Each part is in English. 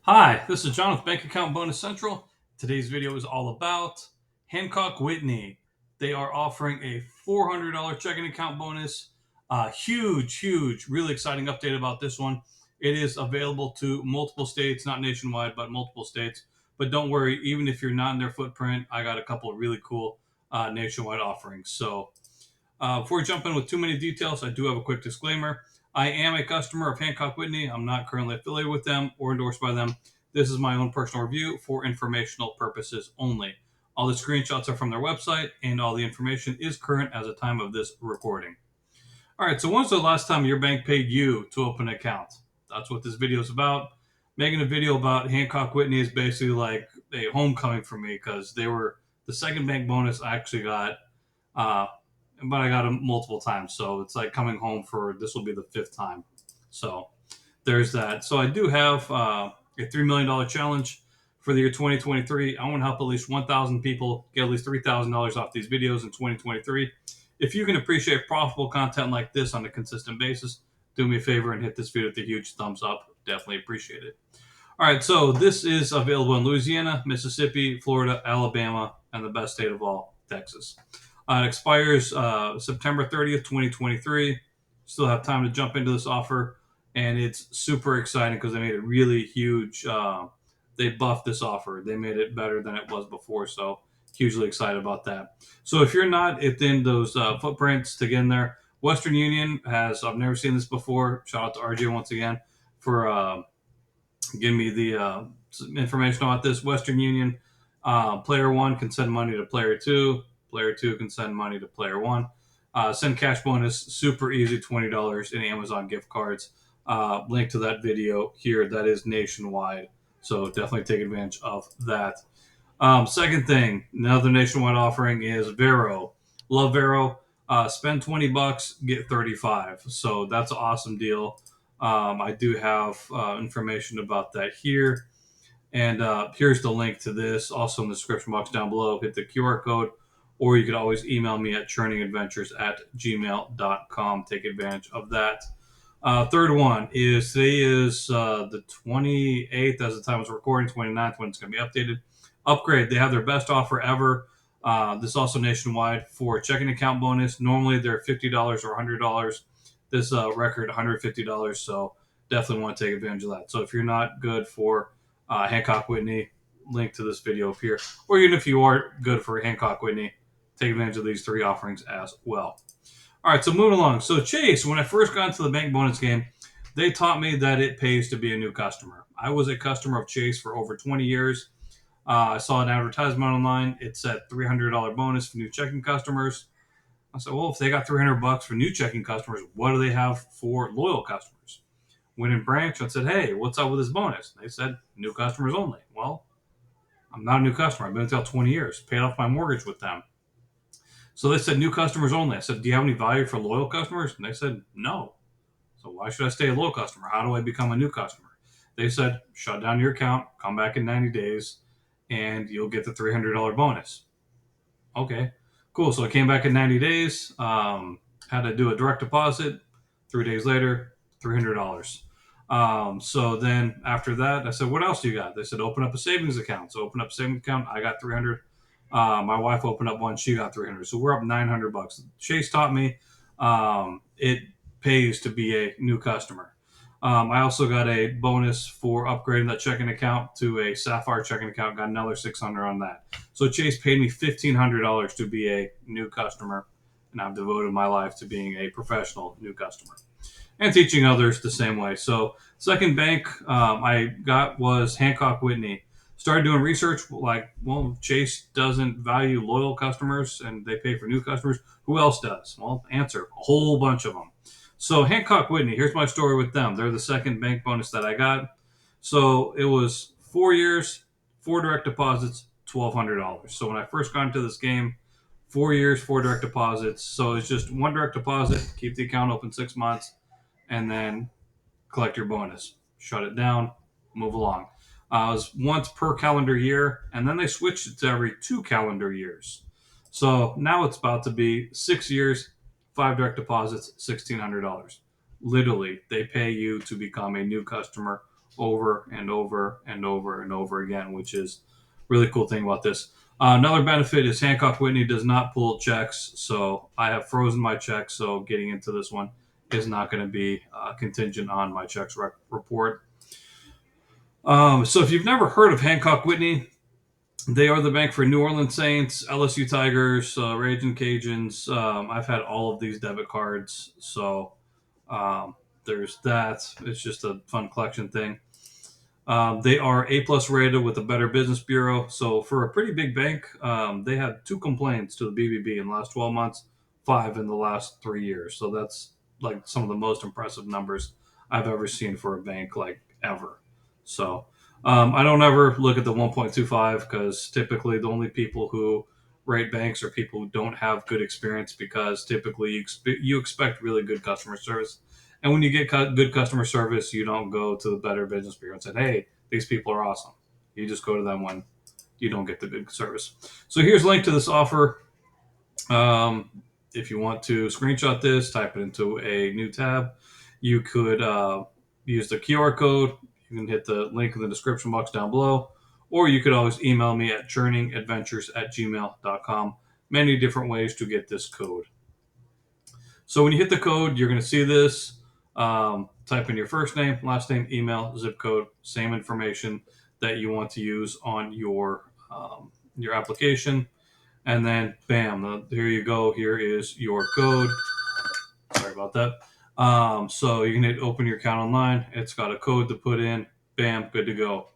Hi, this is John with Bank Account Bonus Central. Today's video is all about Hancock Whitney. They are offering a $400 checking account bonus. Huge, really exciting update about this one. It is available to multiple states, not nationwide, but multiple states. But don't worry, even if you're not in their footprint, I got a couple of really cool nationwide offerings. Before we jump in with too many details, I do have a quick disclaimer. I am a customer of Hancock Whitney. I'm not currently affiliated with them or endorsed by them. This is my own personal review for informational purposes only. All the screenshots are from their website, and all the information is current as of the time of this recording. All right, so when's the last time your bank paid you to open an account? That's what this video is about. Making a video about Hancock Whitney is basically like a homecoming for me because they were the second bank bonus I actually got. Uh, but I got them multiple times. So it's like coming home for this will be the fifth time. So there's that. So I do have a $3 million challenge for the year 2023. I want to help at least 1,000 people get at least $3,000 off these videos in 2023. If you can appreciate profitable content like this on a consistent basis, do me a favor and hit this video with a huge thumbs up. Definitely appreciate it. All right, so this is available in Louisiana, Mississippi, Florida, Alabama, and the best state of all, Texas. It expires September 30th, 2023. Still have time to jump into this offer, and it's super exciting because they made it really huge. They buffed this offer. They made it better than it was before, so hugely excited about that. So if you're not within those footprints to get in there, Western Union has, I've never seen this before. Shout out to RJ once again for give me the information about this. Western Union, player one can send money to player two. Player two can send money to player one. Send cash bonus, super easy, $20 in Amazon gift cards. Link to that video here. That is nationwide. So definitely take advantage of that. Second thing, another nationwide offering is Vero. Love Vero. Spend $20, get 35. So that's an awesome deal. I do have information about that here. And here's the link to this also in the description box down below. Hit the QR code, or you could always email me at churningadventures@gmail.com. Take advantage of that. Third one is today is the 28th as the time is recording, 29th when it's going to be updated. Upgrade. They have their best offer ever. This is also nationwide for checking account bonus. Normally they're $50 or $100. This record $150. So definitely want to take advantage of that. So if you're not good for Hancock Whitney, link to this video up here. Or even if you are good for Hancock Whitney, take advantage of these three offerings as well. All right, so moving along. So Chase, when I first got into the bank bonus game, they taught me that it pays to be a new customer. I was a customer of Chase for over 20 years. I saw an advertisement online. It said $300 bonus for new checking customers. I said, well, if they got $300 for new checking customers, what do they have for loyal customers? Went in branch and said, hey, what's up with this bonus? They said, new customers only. Well, I'm not a new customer. I've been with 20 years, paid off my mortgage with them. So they said, new customers only. I said, do you have any value for loyal customers? And they said, no. So why should I stay a loyal customer? How do I become a new customer? They said, shut down your account, come back in 90 days, and you'll get the $300 bonus. Okay, cool. So I came back in 90 days, had to do a direct deposit. 3 days later, $300. So then after that, I said, what else do you got? They said, open up a savings account. So open up a savings account. I got 300. My wife opened up one. She got 300. So we're up $900. Chase taught me it pays to be a new customer. I also got a bonus for upgrading that checking account to a Sapphire checking account. Got another 600 on that. So Chase paid me $1,500 to be a new customer, and I've devoted my life to being a professional new customer and teaching others the same way. So second bank I got was Hancock Whitney. Started doing research like, well, Chase doesn't value loyal customers and they pay for new customers. Who else does? Well, answer, a whole bunch of them. So Hancock Whitney, here's my story with them. They're the second bank bonus that I got. So it was 4 years, 4 direct deposits, $1,200. So when I first got into this game, 4 years, 4 direct deposits. So it's just one direct deposit, keep the account open 6 months, and then collect your bonus. Shut it down, move along. It was once per calendar year, and then they switched it to every 2 calendar years. So now it's about to be 6 years, 5 direct deposits, $1,600. Literally, they pay you to become a new customer over and over and over and over again, which is really cool thing about this. Another benefit is Hancock Whitney does not pull checks, so I have frozen my checks. So getting into this one is not going to be contingent on my checks report. So if you've never heard of Hancock Whitney, they are the bank for New Orleans Saints, LSU Tigers, Raging Cajuns. I've had all of these debit cards, so um, there's that. It's just a fun collection thing. They are A plus rated with a Better Business Bureau. So for a pretty big bank, they had 2 complaints to the BBB in the last 12 months, 5 in the last 3 years. So that's like some of the most impressive numbers I've ever seen for a bank, like ever. So I don't ever look at the 1.25 because typically the only people who rate banks are people who don't have good experience because typically you expect really good customer service, and when you get good customer service, you don't go to the Better Business Bureau and say, "Hey, these people are awesome." You just go to them when you don't get the good service. So here's a link to this offer. Um, if you want to screenshot this, type it into a new tab. You could use the QR code. You can hit the link in the description box down below, or you could always email me at churningadventures@gmail.com. Many different ways to get this code. So when you hit the code, you're going to see this. Type in your first name, last name, email, zip code, same information that you want to use on your application, and then bam, here you go. Here is your code. Sorry about that. So you can hit open your account online. It's got a code to put in. Bam, good to go.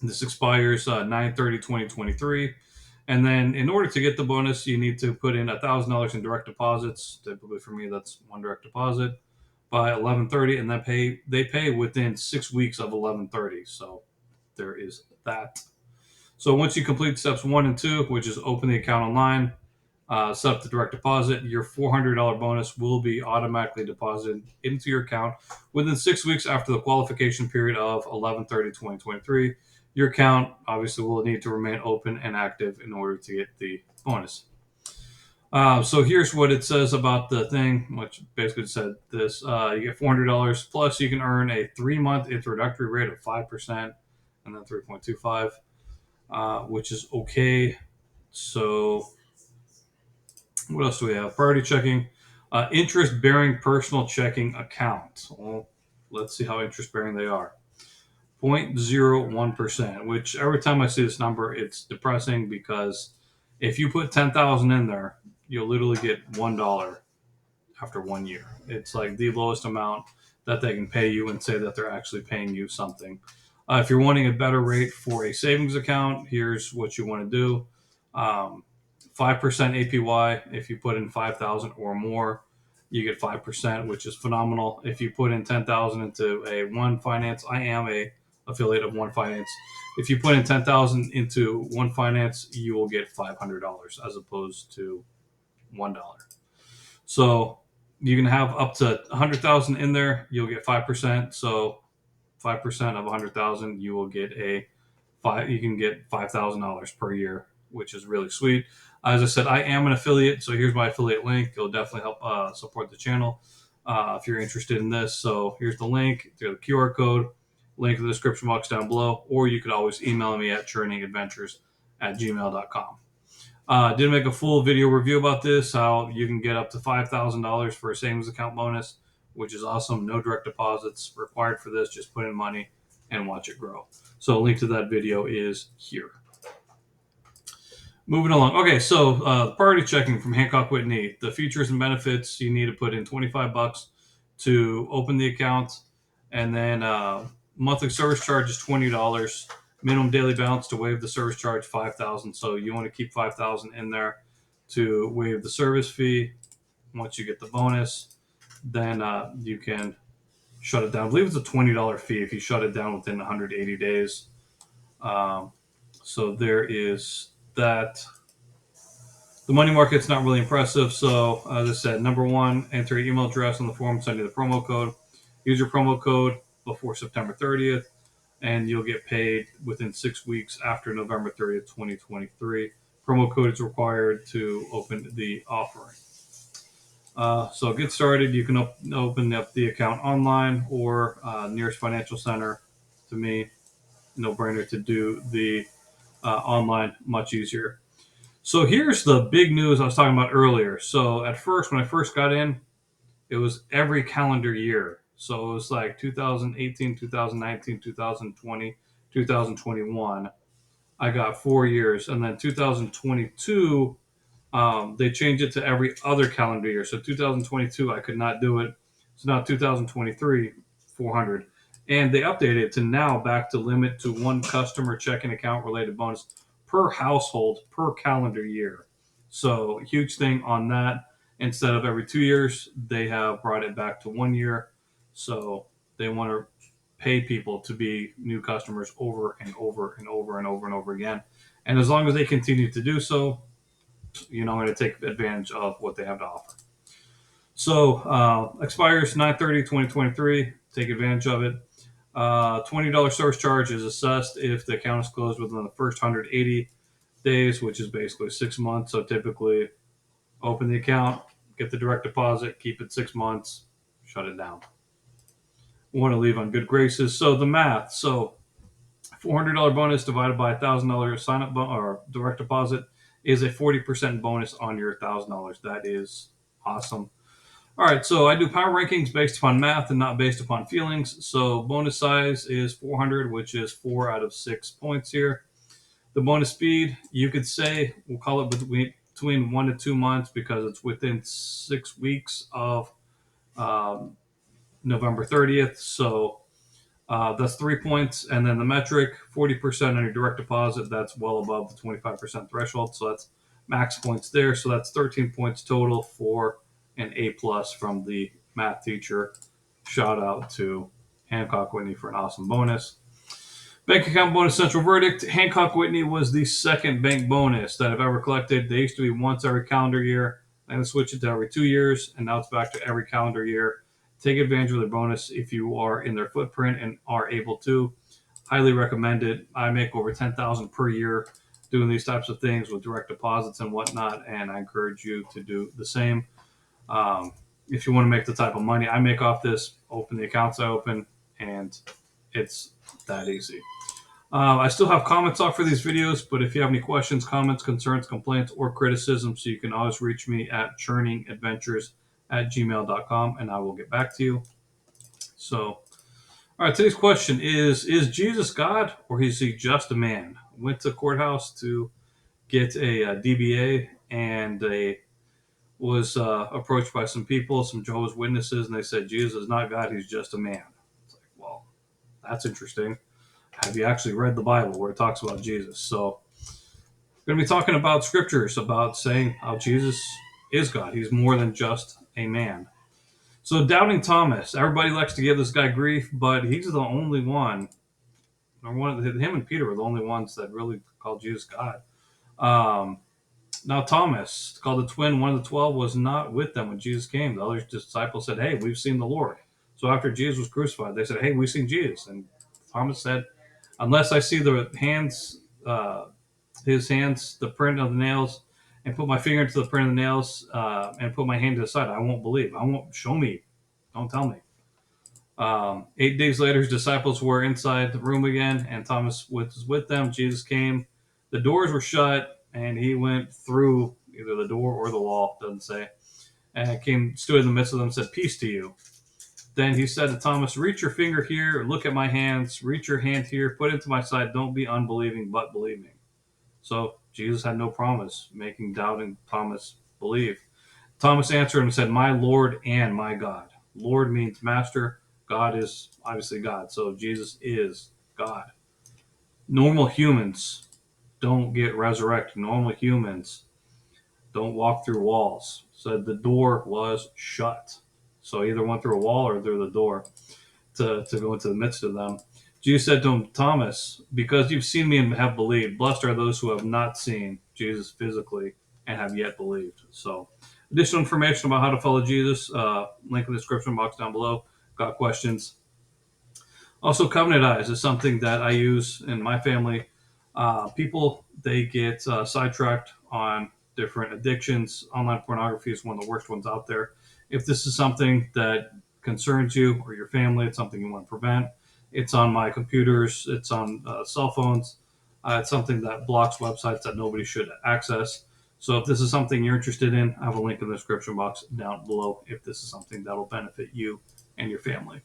This expires 9/30/2023. And then in order to get the bonus, you need to put in $1,000 in direct deposits. Typically for me, that's one direct deposit by 11/30, and they pay within 6 weeks of 11/30. So there is that. So once you complete steps 1 and 2, which is open the account online, set up the direct deposit, your $400 bonus will be automatically deposited into your account within 6 weeks after the qualification period of 11/30/2023. Your account obviously will need to remain open and active in order to get the bonus. So here's what it says about the thing, which basically said this: you get $400 plus you can earn a 3-month introductory rate of 5% and then 3.25, which is okay. So what else do we have? Priority checking, interest-bearing personal checking account. Well, let's see how interest-bearing they are. 0.01%, which every time I see this number, it's depressing because if you put 10,000 in there, you'll literally get $1 after 1 year. It's like the lowest amount that they can pay you and say that they're actually paying you something. If you're wanting a better rate for a savings account, here's what you want to do. 5% APY. If you put in 5,000 or more, you get 5%, which is phenomenal. If you put in 10,000 into a One Finance, I am a affiliate of One Finance. If you put in 10,000 into One Finance, you will get $500 as opposed to $1. So you can have up to 100,000 in there. You'll get 5%. So 5% of 100,000, you will get you can get $5,000 per year, which is really sweet. As I said, I am an affiliate, so here's my affiliate link. It'll definitely help support the channel if you're interested in this. So here's the link, the QR code, link in the description box down below, or you could always email me at churningadventures@gmail.com. Did make a full video review about this, how you can get up to $5,000 for a savings account bonus, which is awesome. No direct deposits required for this. Just put in money and watch it grow. So a link to that video is here. Moving along. Okay, so priority checking from Hancock Whitney. The features and benefits: you need to put in $25 to open the account, and then monthly service charge is $20. Minimum daily balance to waive the service charge 5,000. So you want to keep 5,000 in there to waive the service fee. Once you get the bonus, then you can shut it down. I believe it's a $20 fee if you shut it down within 180 days. So there is that. The money market's not really impressive. So as I said, number one, enter your email address on the form, send you the promo code. Use your promo code before September 30th, and you'll get paid within 6 weeks after November 30th, 2023. Promo code is required to open the offering. So get started. You can open up the account online or nearest financial center. to me, no brainer to do the online much easier. So here's the big news I was talking about earlier. So at first, when I first got in, it was every calendar year. So it was like 2018, 2019, 2020, 2021. I got 4 years. And then 2022, they changed it to every other calendar year. So 2022, I could not do it. So now 2023, 400. And they updated it to now back to limit to one customer checking account related bonus per household per calendar year. So huge thing on that. Instead of every 2 years, they have brought it back to 1 year. So they want to pay people to be new customers over and over and over and over and over again. And as long as they continue to do so, I'm going to take advantage of what they have to offer. So expires 9/30/2023. Take advantage of it. $20 service charge is assessed if the account is closed within the first 180 days, which is basically 6 months. So typically, open the account, get the direct deposit, keep it 6 months, shut it down. Want to leave on good graces. So the math. So $400 bonus divided by $1,000 sign up or direct deposit is a 40% bonus on your $1,000. That is awesome. All right, so I do power rankings based upon math and not based upon feelings. So bonus size is 400, which is 4 out of 6 points here. The bonus speed, you could say, we'll call it between 1 to 2 months because it's within 6 weeks of November 30th. So that's 3 points. And then the metric, 40% on your direct deposit. That's well above the 25% threshold. So that's max points there. So that's 13 points total for an A plus from the math teacher. Shout out to Hancock Whitney for an awesome bonus. Bank account bonus central verdict. Hancock Whitney was the second bank bonus that I've ever collected. They used to be once every calendar year. And then switch it to every 2 years. And now it's back to every calendar year. Take advantage of their bonus if you are in their footprint and are able to. Highly recommend it. I make over $10,000 per year doing these types of things with direct deposits and whatnot, and I encourage you to do the same. If you want to make the type of money I make off this, open the accounts I open, and it's that easy. I still have comments off for these videos, but if you have any questions, comments, concerns, complaints, or criticisms, you can always reach me at churningadventures@gmail.com, and I will get back to you. So, all right, today's question is Jesus God or is he just a man? Went to courthouse to get a DBA and was approached by some people, some Jehovah's Witnesses, and they said Jesus is not God, he's just a man. It's like, well, that's interesting. Have you actually read the Bible where it talks about Jesus? So we're going to be talking about scriptures about saying how Jesus is God. He's more than just a man. So doubting Thomas, everybody likes to give this guy grief, but he's the only one, him and Peter were the only ones that really called Jesus God. Now Thomas, called the twin, one of the 12, was not with them when Jesus came. The other disciples said, hey, we've seen the Lord. So after Jesus was crucified, they said, hey, we've seen Jesus. And Thomas said, unless I see the hands, his hands, the print of the nails, and put my finger into the print of the nails, and put my hand to the side, I won't believe. I won't. Show me. Don't tell me. 8 days later, his disciples were inside the room again, and Thomas was with them. Jesus came. The doors were shut, and he went through either the door or the wall, doesn't say, and stood in the midst of them and said, peace to you. Then he said to Thomas, reach your finger here, look at my hands, reach your hand here, put it to my side. Don't be unbelieving, but believing. So Jesus had no promise, making doubting Thomas believe. Thomas answered him and said, my Lord and my God. Lord means master. God is obviously God. So Jesus is God. Normal humans don't get resurrected. Normal humans don't walk through walls. So the door was shut. So either went through a wall or through the door to go into the midst of them. Jesus said to him, Thomas, because you've seen me and have believed, blessed are those who have not seen Jesus physically and have yet believed. So additional information about how to follow Jesus, link in the description box down below. Got questions? Also, Covenant Eyes is something that I use in my family. People, they get sidetracked on different addictions. Online pornography is one of the worst ones out there. If this is something that concerns you or your family, it's something you want to prevent, It's on my computers. It's on cell phones. It's something that blocks websites that nobody should access. So if this is something you're interested in, I have a link in the description box down below if this is something that will benefit you and your family.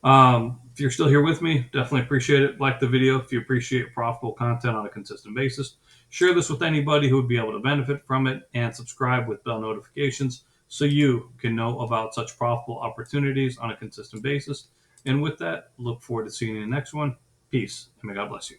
If you're still here with me, definitely appreciate it. Like the video if you appreciate profitable content on a consistent basis. Share this with anybody who would be able to benefit from it, and subscribe with bell notifications so you can know about such profitable opportunities on a consistent basis. And with that, look forward to seeing you in the next one. Peace, and may God bless you.